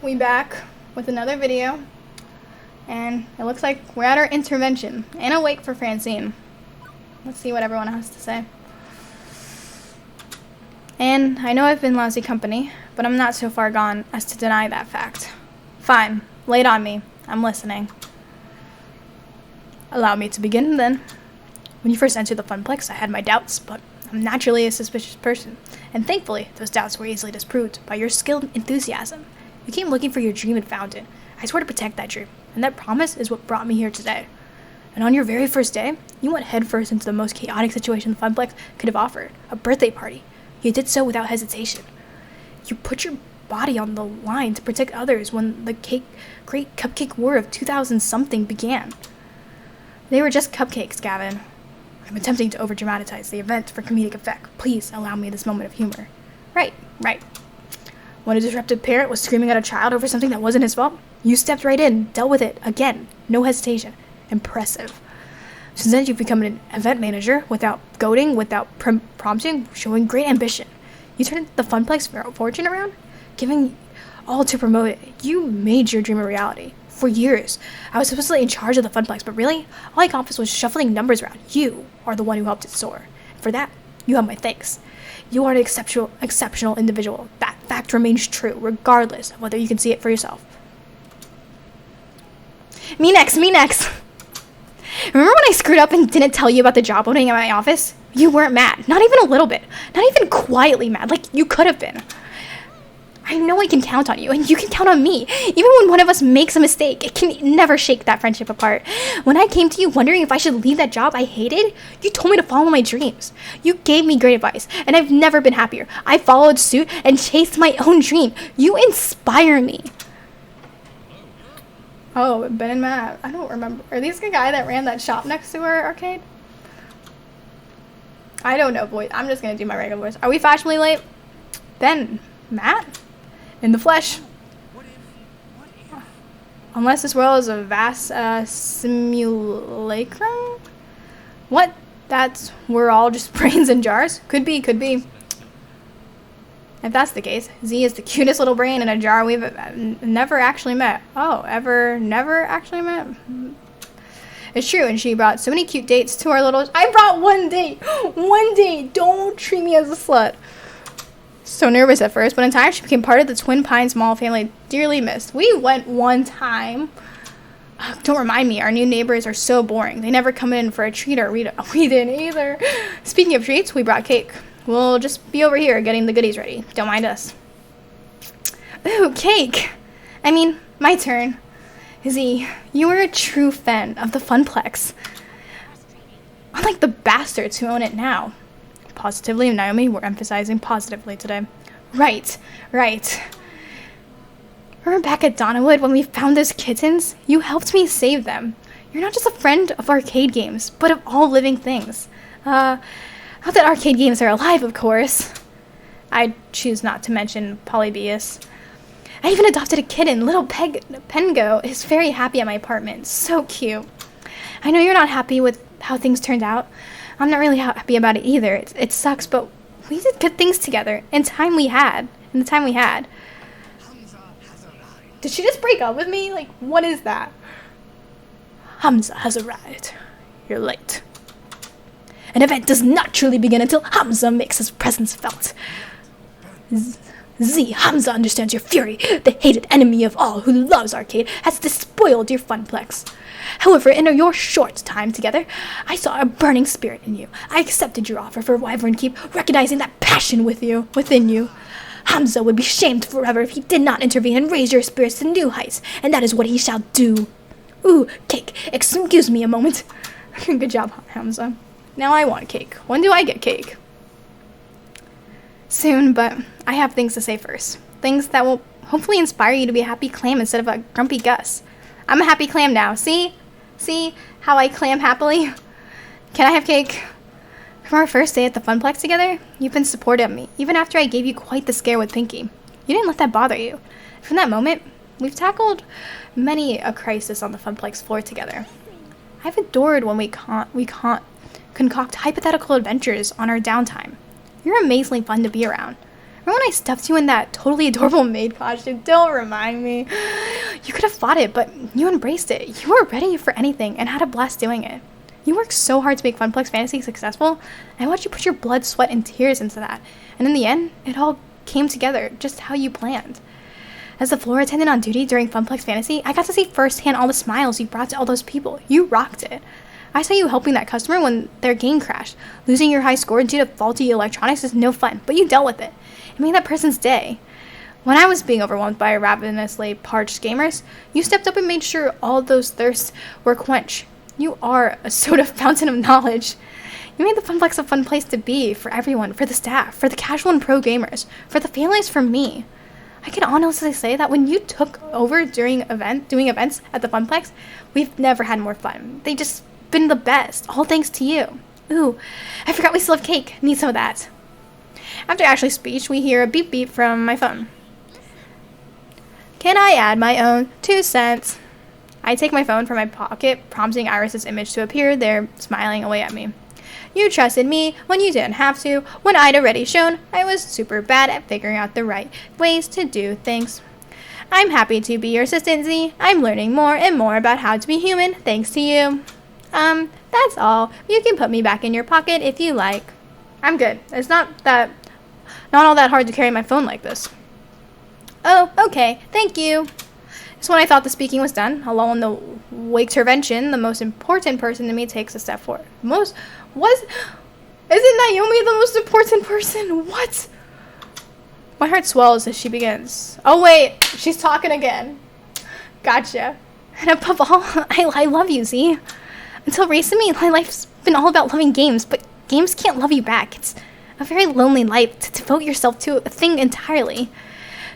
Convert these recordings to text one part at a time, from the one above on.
we back with another video, and it looks like we're at our intervention and a wake for Francine. Let's see what everyone has to say. And I know I've been lousy company, but I'm not so far gone as to deny that fact. Fine, lay it on me. I'm listening. Allow me to begin then. When you first entered the Funplex, I had my doubts, but I'm naturally a suspicious person, and thankfully, those doubts were easily disproved by your skilled enthusiasm. You came looking for your dream and found it. I swore to protect that dream, and that promise is what brought me here today. And on your very first day, you went headfirst into the most chaotic situation the Funplex could have offered, a birthday party. You did so without hesitation. You put your body on the line to protect others when the great cupcake war of 2000-something began. They were just cupcakes, Gavin. I'm attempting to over-dramatize the event for comedic effect. Please allow me this moment of humor. Right. When a disruptive parent was screaming at a child over something that wasn't his fault, you stepped right in, dealt with it, again, no hesitation. Impressive. Since then, you've become an event manager, without goading, without prompting, showing great ambition. You turned the Funplex fortune around, giving all to promote it. You made your dream a reality. For years, I was supposedly in charge of the Funplex, but really, all I accomplished was shuffling numbers around. You are the one who helped it soar. For that, you have my thanks. You are an exceptional individual. That fact remains true, regardless of whether you can see it for yourself. Me next. Remember when I screwed up and didn't tell you about the job opening at my office? You weren't mad. Not even a little bit. Not even quietly mad, like you could have been. I know I can count on you, and you can count on me. Even when one of us makes a mistake, it can never shake that friendship apart. When I came to you wondering if I should leave that job I hated, you told me to follow my dreams. You gave me great advice, and I've never been happier. I followed suit and chased my own dream. You inspire me. Oh, Ben and Matt. I don't remember. Are these the guy that ran that shop next to our arcade? I don't know, boys. I'm just going to do my regular voice. Are we fashionably late? Ben, Matt? In the flesh. Unless this world is a vast simulacrum? What? We're all just brains in jars? Could be. If that's the case, Z is the cutest little brain in a jar we've never actually met. Oh, never actually met? It's true, and she brought so many cute dates to our little... I brought one date! One date! Don't treat me as a slut. So nervous at first, but in time she became part of the Twin Pines Mall family. Dearly missed. We went one time. Don't remind me, our new neighbors are so boring. They never come in for a treat or we didn't either. Speaking of treats, we brought cake. We'll just be over here getting the goodies ready. Don't mind us. Ooh, cake. I mean, my turn. Z, you are a true fan of the Funplex. Unlike the bastards who own it now. Positively, Naomi, we're emphasizing positively today. Right. Remember back at Donnawood when we found those kittens? You helped me save them. You're not just a friend of arcade games, but of all living things. Not that arcade games are alive, of course. I choose not to mention Polybius. I even adopted a kitten. Little Pengo is very happy at my apartment. So cute. I know you're not happy with how things turned out. I'm not really happy about it either. It sucks, but we did good things together in the time we had. Did she just break up with me? Like, what is that? Hamza has arrived. You're late. An event does not truly begin until Hamza makes his presence felt. Hamza understands your fury. The hated enemy of all who loves arcade has despoiled your Funplex. However, in your short time together, I saw a burning spirit in you. I accepted your offer for Wyvern Keep, recognizing that passion within you. Hamza would be shamed forever if he did not intervene and raise your spirits to new heights, and that is what he shall do. Ooh, cake. Excuse me a moment. Good job, Hamza. Now I want cake. When do I get cake? Soon, but I have things to say first. Things that will hopefully inspire you to be a happy clam instead of a grumpy Gus. I'm a happy clam now. See how I clam happily? Can I have cake? From our first day at the Funplex together, you've been supportive of me, even after I gave you quite the scare with Pinky. You didn't let that bother you. From that moment, we've tackled many a crisis on the Funplex floor together. I've adored when we concoct hypothetical adventures on our downtime. You're amazingly fun to be around. Remember when I stuffed you in that totally adorable maid costume? Don't remind me. You could have fought it, but you embraced it. You were ready for anything and had a blast doing it. You worked so hard to make Funplex Fantasy successful, and I watched you put your blood, sweat, and tears into that. And in the end, it all came together just how you planned. As the floor attendant on duty during Funplex Fantasy, I got to see firsthand all the smiles you brought to all those people. You rocked it. I saw you helping that customer when their game crashed. Losing your high score due to faulty electronics is no fun, but you dealt with it. It made that person's day. When I was being overwhelmed by ravenously parched gamers, you stepped up and made sure all those thirsts were quenched. You are a sort of fountain of knowledge. You made the Funplex a fun place to be for everyone, for the staff, for the casual and pro gamers, for the families, for me. I can honestly say that when you took over doing events at the Funplex, we've never had more fun. They just been the best, all thanks to you. Ooh, I forgot we still have cake. Need some of that. After Ashley's speech, we hear a beep beep from my phone. Can I add my own 2 cents? I take my phone from my pocket, prompting Iris's image to appear there, smiling away at me. You trusted me when you didn't have to, when I'd already shown I was super bad at figuring out the right ways to do things. I'm happy to be your assistant, Z. I'm learning more and more about how to be human, thanks to you. That's all. You can put me back in your pocket if you like. I'm good. It's not all that hard to carry my phone like this. Oh, okay. Thank you. Just when I thought the speaking was done, along in the wake intervention, the most important person to me takes a step forward. Isn't Naomi the most important person? What? My heart swells as she begins. Oh wait, she's talking again. Gotcha. And above all, I love you, Z. Until recently, my life's been all about loving games, but games can't love you back. It's a very lonely life to devote yourself to a thing entirely.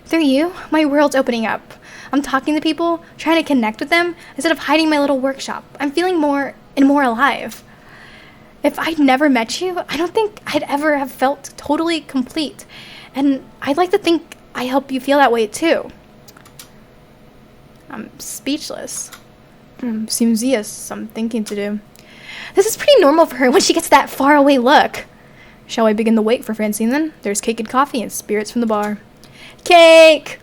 Through you, my world's opening up. I'm talking to people, trying to connect with them, instead of hiding my little workshop. I'm feeling more and more alive. If I'd never met you, I don't think I'd ever have felt totally complete. And I'd like to think I help you feel that way too. I'm speechless. Seems he has some thinking to do. This is pretty normal for her when she gets that far away look. Shall I begin the wait for Francine then? There's cake and coffee and spirits from the bar. Cake!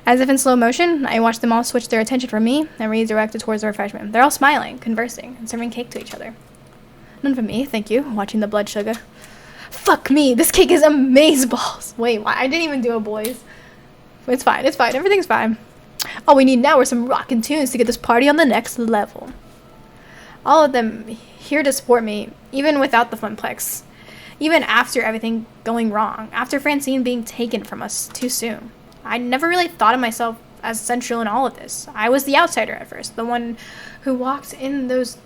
As if in slow motion, I watch them all switch their attention from me and redirect it towards the refreshment. They're all smiling, conversing, and serving cake to each other. None for me, thank you, watching the blood sugar. Fuck me, this cake is amazeballs. Wait, why? I didn't even do it, boys. It's fine, everything's fine. All we need now are some rockin' tunes to get this party on the next level. All of them here to support me, even without the Funplex. Even after everything going wrong, after Francine being taken from us too soon. I never really thought of myself as central in all of this. I was the outsider at first, the one who walked in those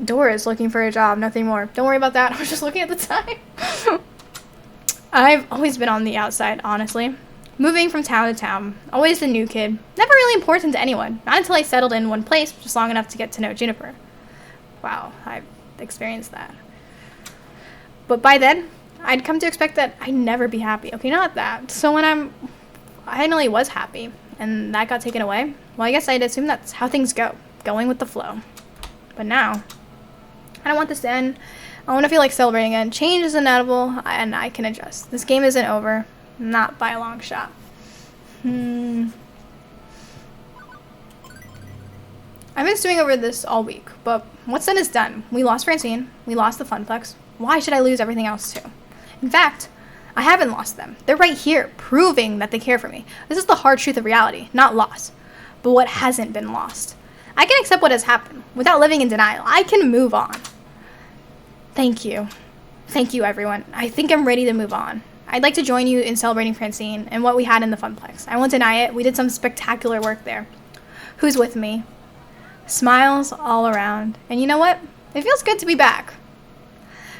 doors looking for a job, nothing more. Don't worry about that, I was just looking at the time. I've always been on the outside, honestly. Moving from town to town, always the new kid, never really important to anyone, not until I settled in one place just long enough to get to know Juniper. Wow, I've experienced that. But by then, I'd come to expect that I'd never be happy. Okay, not that. So when I finally was happy, and that got taken away, well, I guess I'd assume that's how things go, going with the flow. But now, I don't want this to end. I want to feel like celebrating again. Change is inevitable, and I can adjust. This game isn't over. Not by a long shot. I've been stewing over this all week, but what's done is done. We lost Francine. We lost the Funplex. Why should I lose everything else too? In fact, I haven't lost them. They're right here, proving that they care for me. This is the hard truth of reality, not loss, but what hasn't been lost. I can accept what has happened without living in denial. I can move on. Thank you. Thank you, everyone. I think I'm ready to move on. I'd like to join you in celebrating Francine and what we had in the Funplex. I won't deny it. We did some spectacular work there. Who's with me? Smiles all around. And you know what? It feels good to be back.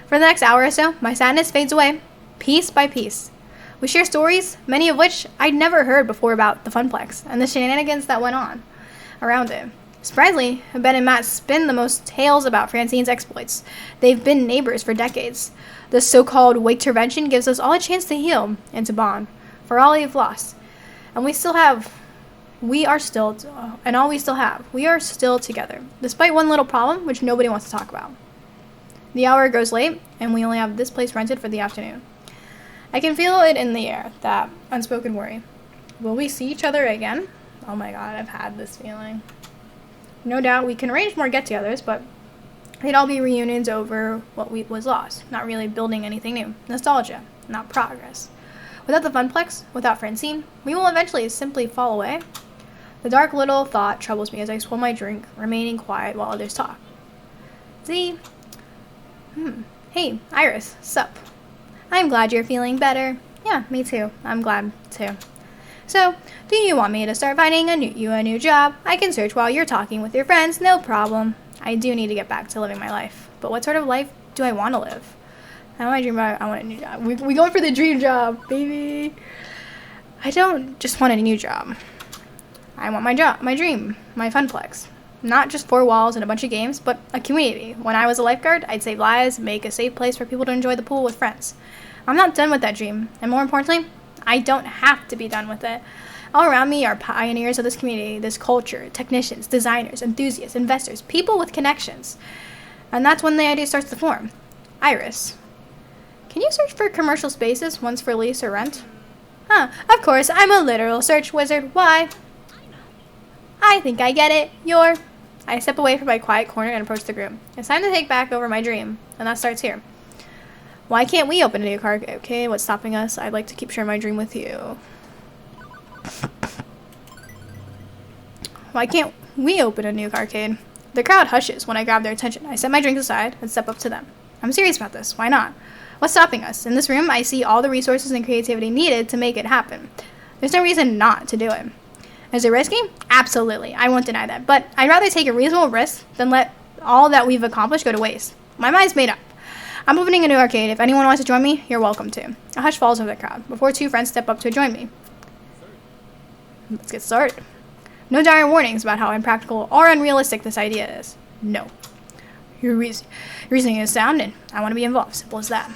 For the next hour or so, my sadness fades away, piece by piece. We share stories, many of which I'd never heard before about the Funplex and the shenanigans that went on around it. Surprisingly, Ben and Matt spin the most tales about Francine's exploits. They've been neighbors for decades. The so-called wake intervention gives us all a chance to heal and to bond for all we've lost. And we still have. We are still together, despite one little problem which nobody wants to talk about. The hour grows late, and we only have this place rented for the afternoon. I can feel it in the air, that unspoken worry. Will we see each other again? Oh my god, I've had this feeling. No doubt we can arrange more get-togethers, but they'd all be reunions over what was lost, not really building anything new. Nostalgia, not progress. Without the Funplex, without Francine, we will eventually simply fall away. The dark little thought troubles me as I swirl my drink, remaining quiet while others talk. Z. Hey, Iris, sup? I'm glad you're feeling better. Yeah, me too. I'm glad too. So, do you want me to start finding you a new job? I can search while you're talking with your friends, no problem. I do need to get back to living my life. But what sort of life do I want to live? I want a new job. We going for the dream job, baby. I don't just want a new job. I want my job, my dream, my funplex. Not just 4 walls and a bunch of games, but a community. When I was a lifeguard, I'd save lives, make a safe place for people to enjoy the pool with friends. I'm not done with that dream, and more importantly, I don't have to be done with it. All around me are pioneers of this community, this culture, technicians, designers, enthusiasts, investors, people with connections. And that's when the idea starts to form. Iris. Can you search for commercial spaces, ones for lease or rent? Of course, I'm a literal search wizard. Why? I think I get it. I step away from my quiet corner and approach the group. It's time to take back over my dream, and that starts here. Why can't we open a new car? Okay, what's stopping us? I'd like to keep sharing my dream with you. Why can't we open a new arcade? The crowd hushes when I grab their attention. I set my drinks aside and step up to them. I'm serious about this. Why not? What's stopping us? In this room, I see all the resources and creativity needed to make it happen. There's no reason not to do it. Is it risky? Absolutely. I won't deny that. But I'd rather take a reasonable risk than let all that we've accomplished go to waste. My mind's made up. I'm opening a new arcade. If anyone wants to join me, you're welcome to. A hush falls over the crowd before 2 friends step up to join me. Let's get started. No dire warnings about how impractical or unrealistic this idea is. No. Your reasoning is sound, and I want to be involved. Simple as that.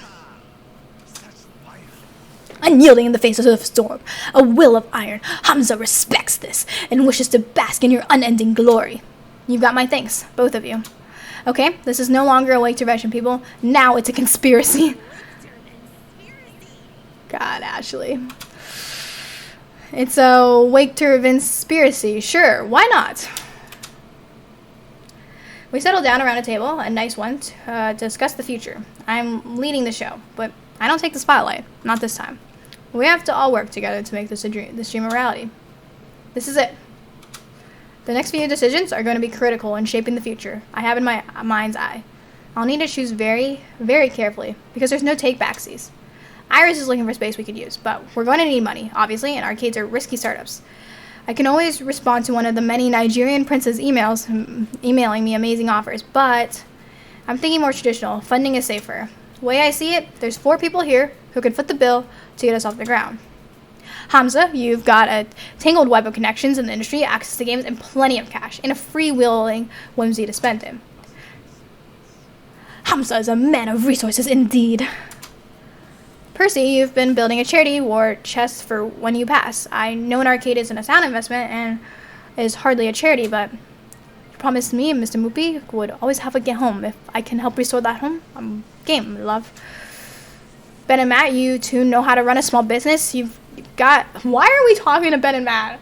Unyielding in the face of the storm, a will of iron, Hamza respects this and wishes to bask in your unending glory. You've got my thanks, both of you. Okay, this is no longer a wake to Russian people. Now it's a conspiracy. God, Ashley. It's a wake to conspiracy. Sure, why not? We settle down around a table, a nice one, to discuss the future. I'm leading the show, but I don't take the spotlight. Not this time. We have to all work together to make this dream a reality. This is it. The next few decisions are going to be critical in shaping the future I have in my mind's eye. I'll need to choose very, very carefully, because there's no take-backsies. Iris is looking for space we could use, but we're going to need money, obviously, and arcades are risky startups. I can always respond to one of the many Nigerian princes' emails, emailing me amazing offers, but I'm thinking more traditional. Funding is safer. The way I see it, there's 4 people here who can foot the bill to get us off the ground. Hamza, you've got a tangled web of connections in the industry, access to games, and plenty of cash, and a freewheeling whimsy to spend it. Hamza is a man of resources indeed. Percy, you've been building a charity war chest for when you pass. I know an arcade isn't a sound investment and is hardly a charity, but you promised me and Mr. Mupi would always have a get home. If I can help restore that home, I'm game, love. Ben and Matt, you two know how to run a small business. You've got... Why are we talking to Ben and Matt?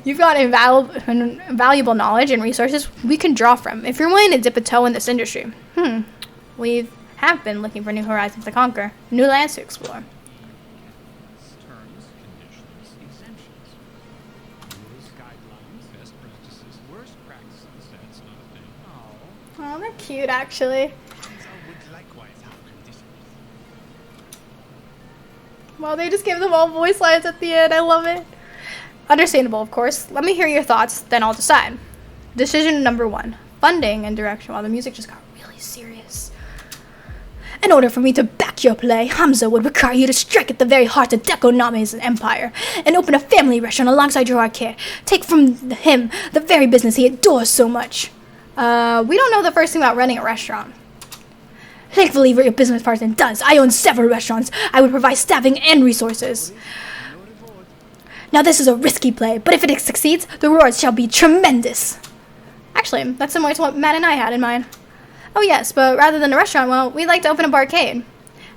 You've got invaluable knowledge and resources we can draw from if you're willing to dip a toe in this industry. We have been looking for new horizons to conquer, new lands to explore. Terms, conditions, exemptions. Rules, guidelines, best practices, worst practices. That's not a thing. Oh, they're cute, actually. Hamza would likewise have conditions. Well, they just gave them all voice lines at the end. I love it. Understandable, of course. Let me hear your thoughts, then I'll decide. Decision number 1. Funding and direction. Wow, the music just got really serious. In order for me to back your play, Hamza would require you to strike at the very heart of Dekonomi's empire and open a family restaurant alongside your arcade. Take from him the very business he adores so much. We don't know the first thing about running a restaurant. Thankfully, your business partner does. I own several restaurants. I would provide staffing and resources. Now, this is a risky play, but if it succeeds, the rewards shall be tremendous. Actually, that's similar to what Matt and I had in mind. Oh yes, but rather than a restaurant, well, we'd like to open a barcade.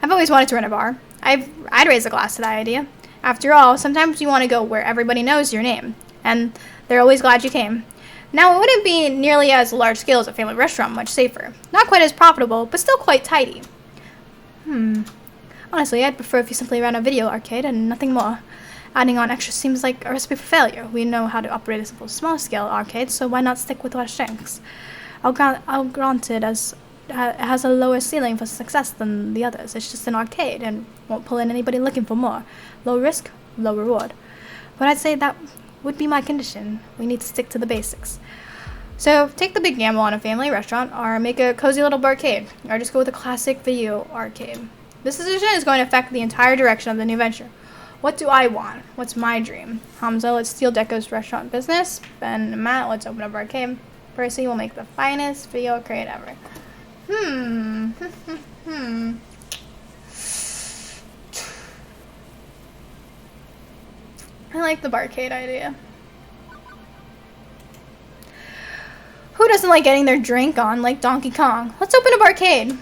I've always wanted to run a bar. I'd raise a glass to that idea. After all, sometimes you want to go where everybody knows your name, and they're always glad you came. Now, it wouldn't be nearly as large scale as a family restaurant, much safer. Not quite as profitable, but still quite tidy. Honestly, I'd prefer if you simply ran a video arcade and nothing more. Adding on extra seems like a recipe for failure. We know how to operate a simple small-scale arcade, so why not stick with our strengths? I'll grant it has a lower ceiling for success than the others. It's just an arcade and won't pull in anybody looking for more. Low risk, low reward. But I'd say that would be my condition. We need to stick to the basics. So take the big gamble on a family restaurant, or make a cozy little barcade, or just go with a classic video arcade. This decision is going to affect the entire direction of the new venture. What do I want? What's my dream? Hamza, let's steal Deco's restaurant business. Ben and Matt, let's open up our arcade. Percy will make the finest video arcade ever. I like the barcade idea. Who doesn't like getting their drink on like Donkey Kong? Let's open a barcade.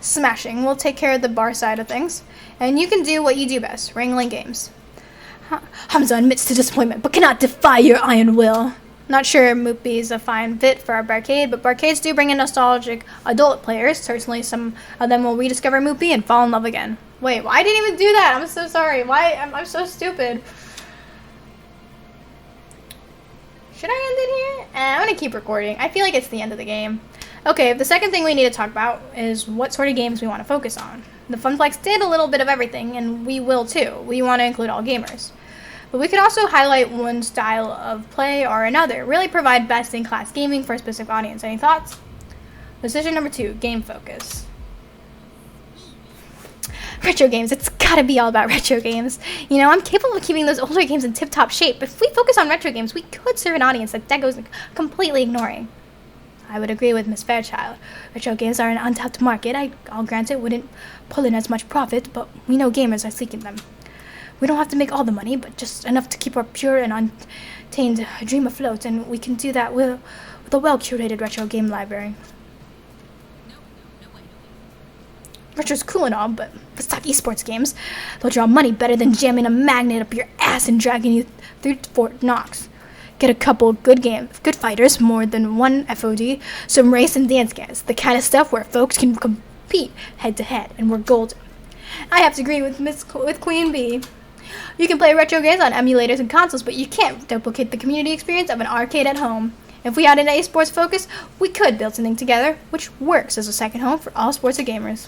Smashing. We'll take care of the bar side of things. And you can do what you do best, wrangling games. Hamza admits to disappointment, but cannot defy your iron will. Not sure Moopy is a fine fit for our barcade, but barcades do bring in nostalgic adult players. Certainly some of them will rediscover Moopy and fall in love again. Wait, why didn't even do that? I'm so sorry. Why? I'm so stupid. Should I end it here? I'm going to keep recording. I feel like it's the end of the game. Okay, the second thing we need to talk about is what sort of games we want to focus on. The Funplex did a little bit of everything, and we will too. We want to include all gamers. But we could also highlight one style of play or another, really provide best-in-class gaming for a specific audience. Any thoughts? Decision number 2, game focus. Retro games, it's gotta be all about retro games. You know, I'm capable of keeping those older games in tip-top shape. If we focus on retro games, we could serve an audience that Deco's completely ignoring. I would agree with Miss Fairchild. Retro games are an untapped market. I'll grant it wouldn't pull in as much profit, but we know gamers are seeking them. We don't have to make all the money, but just enough to keep our pure and untainted dream afloat, and we can do that with a well-curated retro game library. Retro's cool and all, but let's talk esports games. They'll draw money better than jamming a magnet up your ass and dragging you through Fort Knox. Get a couple good fighters, more than one FOD, some race and dance games, the kind of stuff where folks can compete head to head, and we're golden. I have to agree with Queen Bee. You can play retro games on emulators and consoles, but you can't duplicate the community experience of an arcade at home. If we had an esports focus, we could build something together, which works as a second home for all sports and gamers.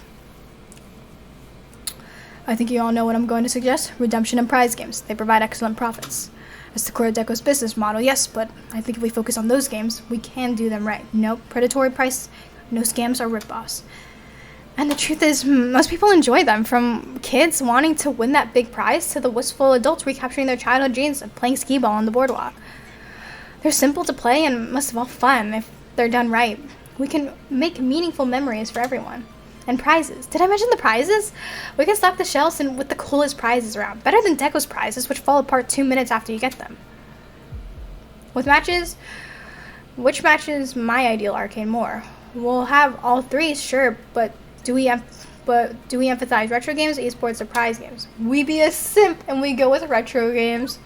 I think you all know what I'm going to suggest. Redemption and prize games. They provide excellent profits. It's the core of Deco's business model, yes, but I think if we focus on those games, we can do them right. No predatory price, no scams or rip-offs. And the truth is, most people enjoy them, from kids wanting to win that big prize to the wistful adults recapturing their childhood dreams of playing skee-ball on the boardwalk. They're simple to play and most of all fun if they're done right. We can make meaningful memories for everyone. And prizes. Did I mention the prizes? We can stock the shelves and with the coolest prizes around. Better than Deco's prizes, which fall apart 2 minutes after you get them. With matches, which matches my ideal arcade more? We'll have all three, sure, but do we emphasize retro games, esports, or prize games? We be a simp and we go with retro games.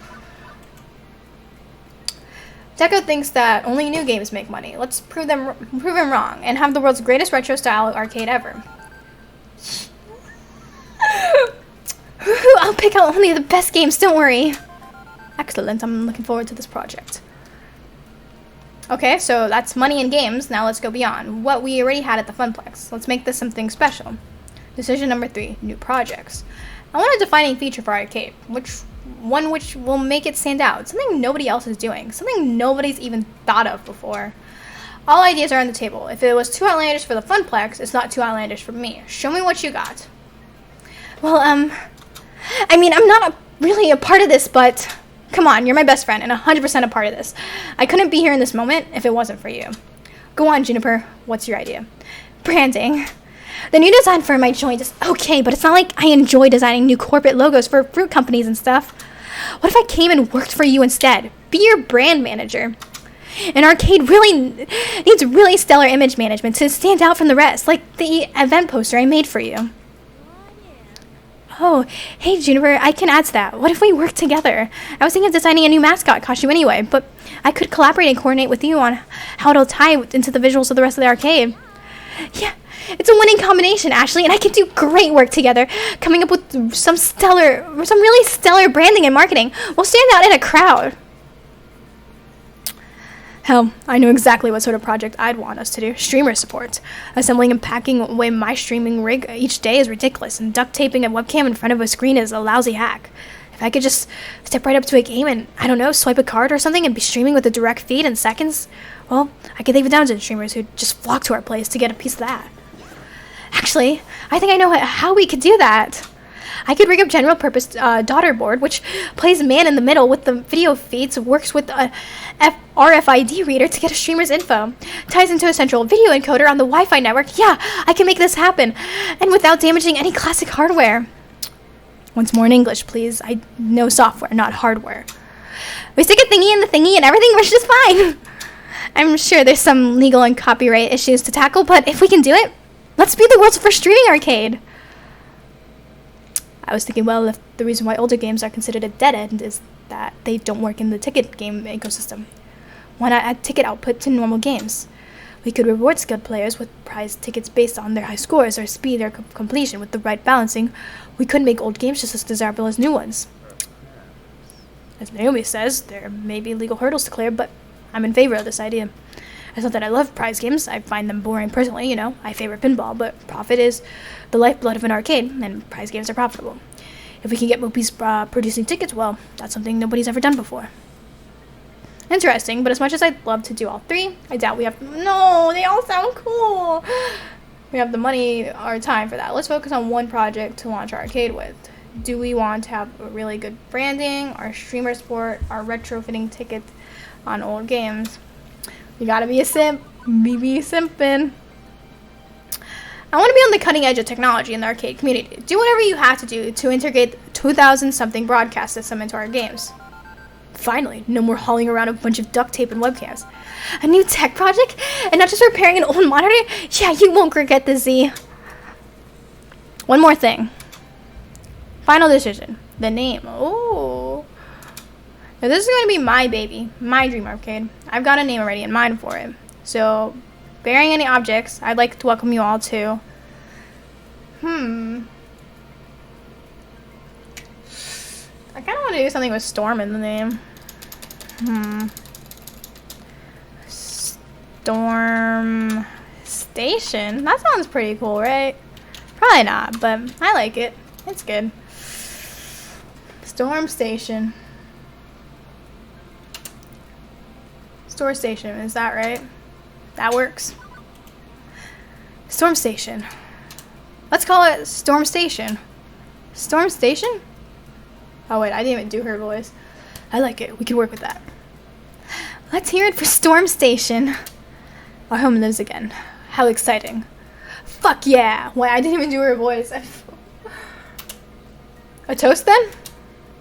Deco thinks that only new games make money. Let's prove him wrong and have the world's greatest retro style arcade ever. I'll pick out only the best games, don't worry. Excellent, I'm looking forward to this project. Okay, so that's money and games. Now let's go beyond what we already had at the Funplex. Let's make this something special. Decision number 3, new projects. I want a defining feature for our arcade, which will make it stand out. Something nobody else is doing. Something nobody's even thought of before. All ideas are on the table. If it was too outlandish for the Funplex, it's not too outlandish for me. Show me what you got. Well, I mean, I'm not really a part of this, but come on, you're my best friend and 100% a part of this. I couldn't be here in this moment if it wasn't for you. Go on, Juniper. What's your idea? Branding. The new design firm I joined is okay, but it's not like I enjoy designing new corporate logos for fruit companies and stuff. What if I came and worked for you instead? Be your brand manager. An arcade really needs really stellar image management to stand out from the rest, like the event poster I made for you. Oh, hey Juniper, I can add to that. What if we work together? I was thinking of designing a new mascot costume anyway, but I could collaborate and coordinate with you on how it'll tie into the visuals of the rest of the arcade. Yeah, it's a winning combination, Ashley, and I can do great work together, coming up with some really stellar branding and marketing. We'll stand out in a crowd. Hell, I know exactly what sort of project I'd want us to do. Streamer support. Assembling and packing away my streaming rig each day is ridiculous, and duct taping a webcam in front of a screen is a lousy hack. If I could just step right up to a game and, I don't know, swipe a card or something and be streaming with a direct feed in seconds, well, I could leave it down to the streamers who'd just flock to our place to get a piece of that. Actually, I think I know how we could do that. I could rig up general purpose daughter board, which plays man in the middle with the video feeds, works with a RFID reader to get a streamer's info, ties into a central video encoder on the Wi-Fi network. Yeah, I can make this happen, and without damaging any classic hardware. Once more in English, please. I know software, not hardware. We stick a thingy in the thingy and everything works just fine. I'm sure there's some legal and copyright issues to tackle, but if we can do it, let's be the world's first streaming arcade. I was thinking, well, if the reason why older games are considered a dead end is that they don't work in the ticket game ecosystem. Why not add ticket output to normal games? We could reward skilled players with prize tickets based on their high scores or speed or completion. With the right balancing, we could make old games just as desirable as new ones. As Naomi says, there may be legal hurdles to clear, but I'm in favor of this idea. It's not that I love prize games. I find them boring personally, you know. I favor pinball, but profit is the lifeblood of an arcade, and prize games are profitable. If we can get movies producing tickets, well, that's something nobody's ever done before. Interesting, but as much as I'd love to do all three, I doubt we have... No, they all sound cool! We have the money or time for that. Let's focus on one project to launch our arcade with. Do we want to have a really good branding, our streamer support, our retrofitting ticket on old games? You gotta be a simp. Be simpin'. I want to be on the cutting edge of technology in the arcade community. Do whatever you have to do to integrate 2000-something broadcast system into our games. Finally, no more hauling around a bunch of duct tape and webcams. A new tech project? And not just repairing an old monitor? Yeah, you won't forget this, Z. One more thing. Final decision. The name. Oh. Now this is going to be my baby. My dream arcade. I've got a name already in mind for it. So, bearing any objects, I'd like to welcome you all to... I kind of want to do something with Storm in the name. Storm Station? That sounds pretty cool, right? Probably not, but I like it. It's good. Storm Station. Store Station, is that right? That works. Storm Station. Let's call it Storm Station. Storm Station? Oh wait, I didn't even do her voice. I like it. We can work with that. Let's hear it for Storm Station. Our home lives again. How exciting. Fuck yeah! Wait, I didn't even do her voice. A toast then?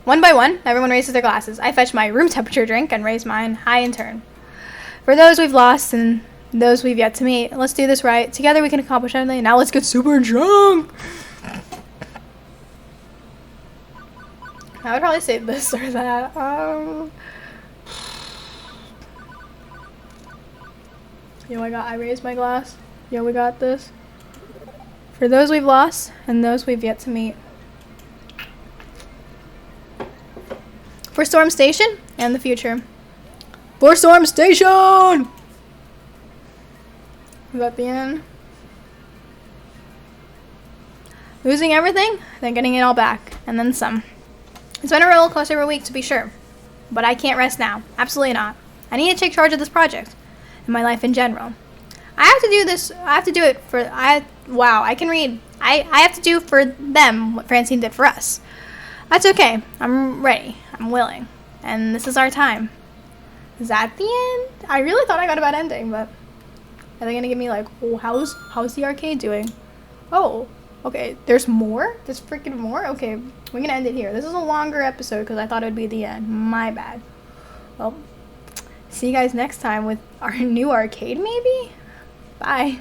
One by one, everyone raises their glasses. I fetch my room temperature drink and raise mine high in turn. For those we've lost and those we've yet to meet, let's do this right. Together we can accomplish anything. Now let's get super drunk! I would probably say this or that. Yo, I raised my glass. Yo, we got this. For those we've lost and those we've yet to meet. For Storm Station and the future. For Storm Station! We got the end. Losing everything, then getting it all back, and then some. It's been a roller coaster every week, to be sure. But I can't rest now. Absolutely not. I need to take charge of this project. And my life in general. I have to do this. I have to do it for... Wow, I can read. I have to do for them what Francine did for us. That's okay. I'm ready. I'm willing. And this is our time. Is that the end? I really thought I got a bad ending, but... Are they going to give me like, oh, how's the arcade doing? Oh, okay. There's more? There's freaking more? Okay, we're going to end it here. This is a longer episode because I thought it would be the end. My bad. Well, See you guys next time with our new arcade, maybe? Bye.